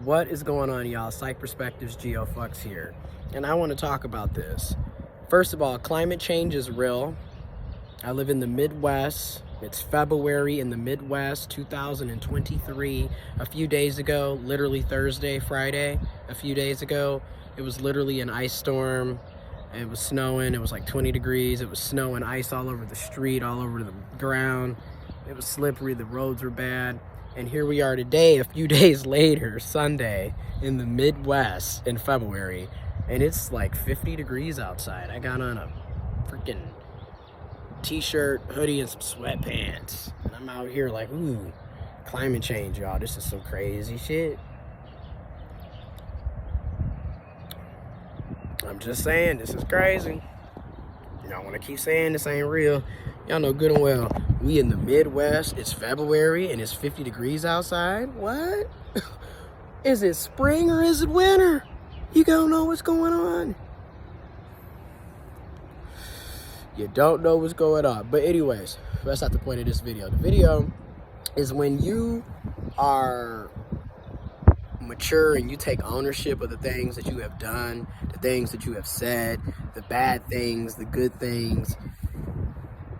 What is going on, y'all? Psych Perspectives GeoFucks here, and I want to talk about this. First of all, climate change is real. I live in the Midwest. It's February in the Midwest, 2023. A few days ago, literally Thursday, Friday, a few days ago, it was literally an ice storm. It was snowing. It was like 20 degrees. It was snow and ice all over the street, all over the ground. It was slippery. The roads were bad. And here we are today, a few days later, Sunday, in the Midwest in February, and it's like 50 degrees outside. I got on a freaking t-shirt, hoodie, and some sweatpants, and I'm out here like, ooh, climate change, y'all. This is some crazy shit. I'm just saying, this is crazy. Y'all want to keep saying this ain't real? Y'all know good and well, we in the Midwest, it's February, and it's 50 degrees outside? What? Is it spring or is it winter? You don't know what's going on. You don't know what's going on. But anyways, that's not the point of this video. The video is when you are mature and you take ownership of the things that you have done, the things that you have said, the bad things, the good things,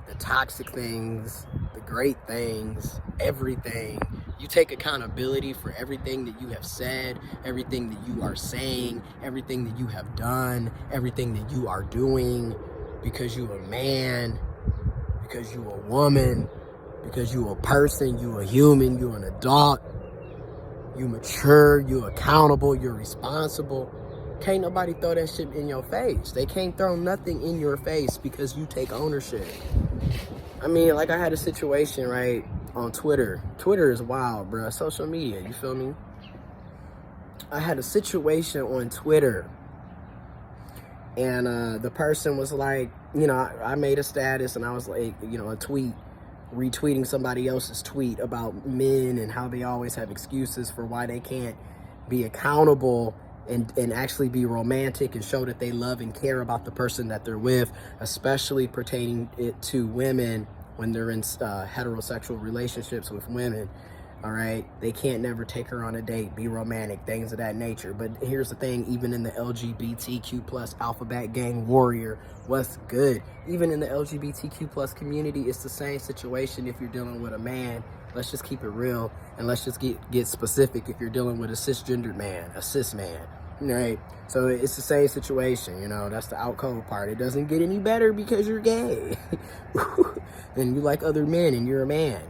the toxic things, the great things, everything. You take accountability for everything that you have said, everything that you are saying, everything that you have done, everything that you are doing, because you're a man, because you're a woman, because you're a person, you're a human, you're an adult, you mature, you're accountable, you're responsible. Can't nobody throw that shit in your face. They can't throw nothing in your face because you take ownership. I mean, like I had a situation, right, on Twitter. Twitter is wild, bro. Social media, you feel me? I had a situation on Twitter, and the person was like, you know, I made a status, and I was like, you know, a tweet, retweeting somebody else's tweet about men and how they always have excuses for why they can't be accountable and actually be romantic and show that they love and care about the person that they're with, especially pertaining it to women when they're in heterosexual relationships with women. All right, they can't never take her on a date, be romantic, things of that nature. But here's the thing, even in the LGBTQ plus alphabet gang warrior, what's good? Even in the LGBTQ plus community, it's the same situation if you're dealing with a man. Let's just keep it real, and let's just get specific if you're dealing with a cisgendered man, a cis man, right? So it's the same situation, you know, that's the out cold part. It doesn't get any better because you're gay. And you like other men and you're a man.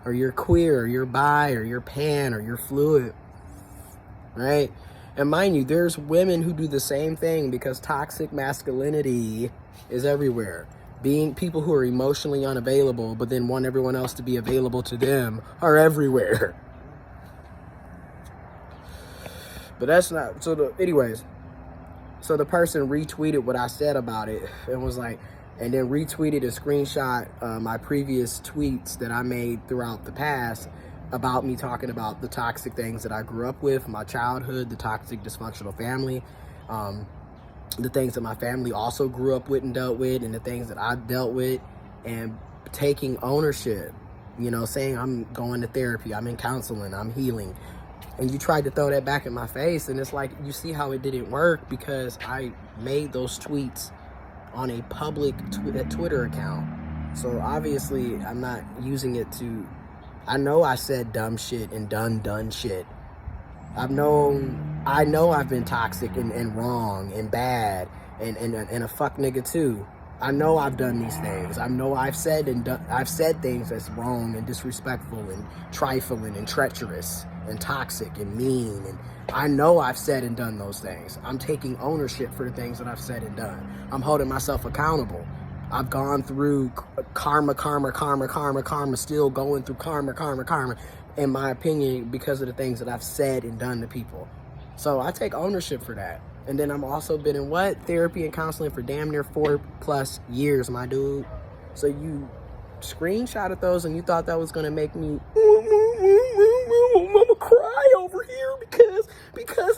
Or you're queer, or you're bi, or you're pan, or you're fluid, right? And mind you, there's women who do the same thing, because toxic masculinity is everywhere. Being people who are emotionally unavailable but then want everyone else to be available to them are everywhere. But that's not, so anyways, so the person retweeted what I said about it and was like, and then retweeted a screenshot my previous tweets that I made throughout the past about me talking about the toxic things that I grew up with, my childhood, the toxic dysfunctional family, the things that my family also grew up with and dealt with, and the things that I dealt with, and taking ownership, you know, saying I'm going to therapy, I'm in counseling, I'm healing. And you tried to throw that back in my face, and it's like, you see how it didn't work, because I made those tweets on a public Twitter account. So obviously I'm not using it to, I know I said dumb shit and done shit. I know I've been toxic and wrong and bad and a fuck nigga too. I know I've done these things. I know I've said things that's wrong and disrespectful and trifling and treacherous and toxic and mean, and I know I've said and done those things. I'm taking ownership for the things that I've said and done. I'm holding myself accountable. I've gone through karma, still going through karma, in my opinion, because of the things that I've said and done to people. So I take ownership for that. And then I'm also been in therapy and counseling for damn near 4+ years, my dude. So you screenshotted those and you thought that was gonna make me I'm gonna cry over here because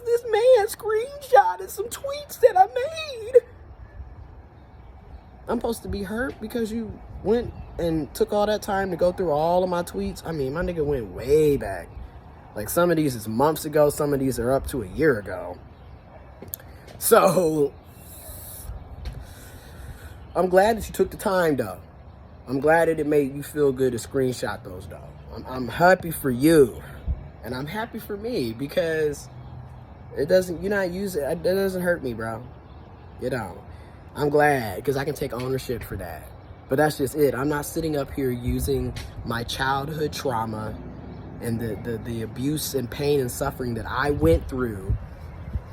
this man screenshotted some tweets that I made. I'm supposed to be hurt because you went and took all that time to go through all of my tweets, I mean, my nigga went way back. Like, some of these is months ago. Some of these are up to a year ago. So, I'm glad that you took the time, though. I'm glad that it made you feel good to screenshot those, though. I'm happy for you. And I'm happy for me, because it doesn't, you're not using, it doesn't hurt me, bro. You know, I'm glad, because I can take ownership for that. But that's just it. I'm not sitting up here using my childhood trauma and the abuse and pain and suffering that I went through.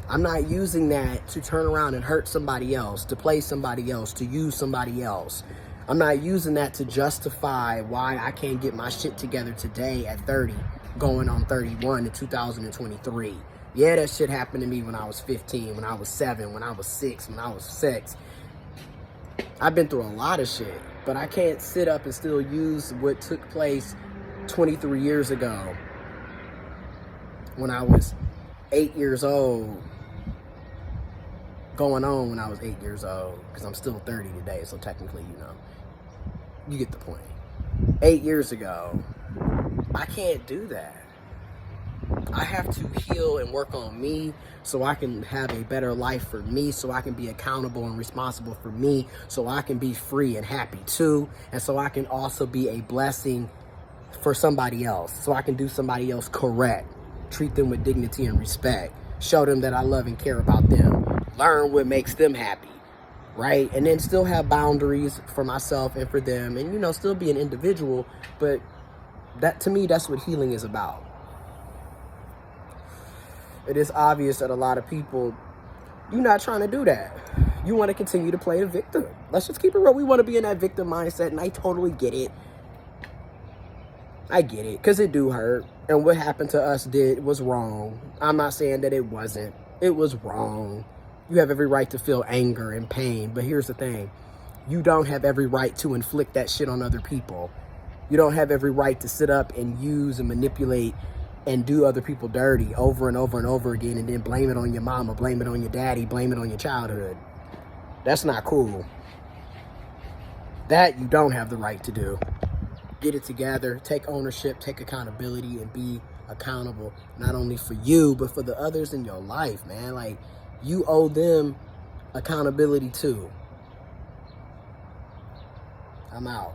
I'm not using that to turn around and hurt somebody else, to play somebody else, to use somebody else. I'm not using that to justify why I can't get my shit together today at 30, going on 31 in 2023. Yeah, that shit happened to me when I was 15, when I was 7, when I was 6, when I was 6. I've been through a lot of shit, but I can't sit up and still use what took place 23 years ago when I was 8 years old, going on when I was 8 years old, because I'm still 30 today, so technically, you know, you get the point. 8 years ago, I can't do that. I have to heal and work on me so I can have a better life for me, so I can be accountable and responsible for me, so I can be free and happy too, and so I can also be a blessing for somebody else, so I can do somebody else correct, treat them with dignity and respect, show them that I love and care about them, learn what makes them happy, right? And then still have boundaries for myself and for them, and, you know, still be an individual. But that, to me, that's what healing is about. It is obvious that a lot of people, you're not trying to do that. You want to continue to play the victim. Let's just keep it real. We want to be in that victim mindset, and I totally get it. I get it, because it do hurt. And what happened to us was wrong. I'm not saying that it wasn't. It was wrong. You have every right to feel anger and pain. But here's the thing. You don't have every right to inflict that shit on other people. You don't have every right to sit up and use and manipulate and do other people dirty over and over and over again, and then blame it on your mama, blame it on your daddy, blame it on your childhood. That's not cool. That you don't have the right to do. Get it together, take ownership, take accountability, and be accountable, not only for you, but for the others in your life, man. Like, you owe them accountability too. I'm out.